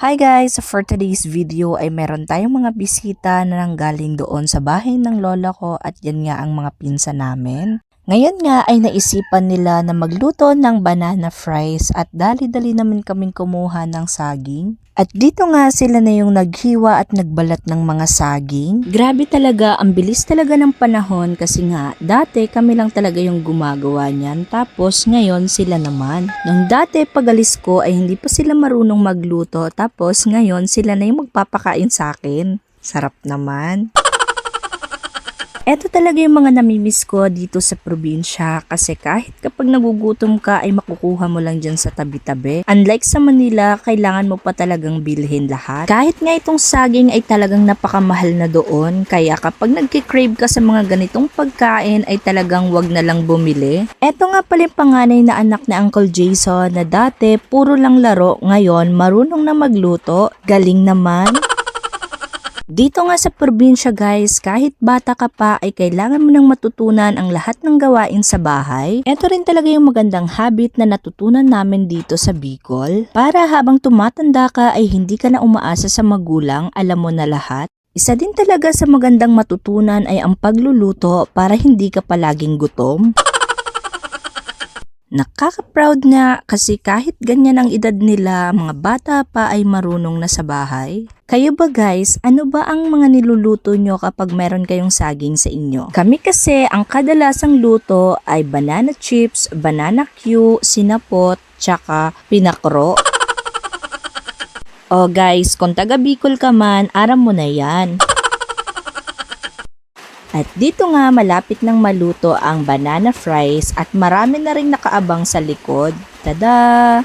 Hi guys! For today's video ay meron tayong mga bisita na nanggaling doon sa bahay ng lola ko at yan nga ang mga pinsan namin. Ngayon nga ay naisipan nila na magluto ng banana fries at dali-dali naman kaming kumuha ng saging. At dito nga sila na yung naghiwa at nagbalat ng mga saging. Grabe talaga, ang bilis talaga ng panahon kasi nga dati kami lang talaga yung gumagawa niyan tapos ngayon sila naman. Nung dati pagalis ko ay hindi pa sila marunong magluto tapos ngayon sila na yung magpapakain sa akin. Sarap naman. Eto talaga yung mga namimiss ko dito sa probinsya kasi kahit kapag nagugutom ka ay makukuha mo lang dyan sa tabi-tabi. Unlike sa Manila, kailangan mo pa talagang bilhin lahat. Kahit nga itong saging ay talagang napakamahal na doon, kaya kapag nagkikrave ka sa mga ganitong pagkain ay talagang wag na lang bumili. Eto nga pala yung panganay na anak na Uncle Jason na dati puro lang laro, ngayon marunong na magluto. Galing naman. Dito nga sa probinsya guys, kahit bata ka pa ay kailangan mo nang matutunan ang lahat ng gawain sa bahay. Ito rin talaga yung magandang habit na natutunan namin dito sa Bicol. Para habang tumatanda ka ay hindi ka na umaasa sa magulang, alam mo na lahat. Isa din talaga sa magandang matutunan ay ang pagluluto para hindi ka palaging gutom. Nakaka-proud nga kasi kahit ganyan ang edad nila, mga bata pa ay marunong na sa bahay. Kayo ba guys, ano ba ang mga niluluto nyo kapag meron kayong saging sa inyo? Kami kasi, ang kadalasang luto ay banana chips, banana Q, sinapot, tsaka pinakro. Oh guys, kung taga Bicol ka man, aram mo na yan. At dito nga malapit nang maluto ang banana fries at marami na rin nakaabang sa likod. Tada!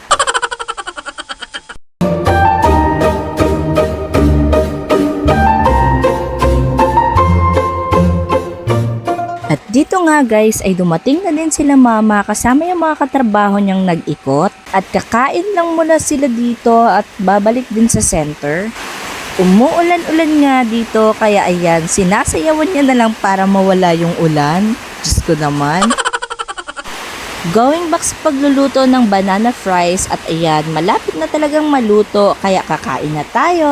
At dito nga guys ay dumating na din sila mama kasama yung mga katrabaho niyang nag-ikot. At kakain lang muna sila dito at babalik din sa center. Umuulan-ulan nga dito kaya ayan, sinasayawan niya na lang para mawala yung ulan. Diyos ko naman. Going back sa pagluluto ng banana fries at ayan, malapit na talagang maluto kaya kakain na tayo.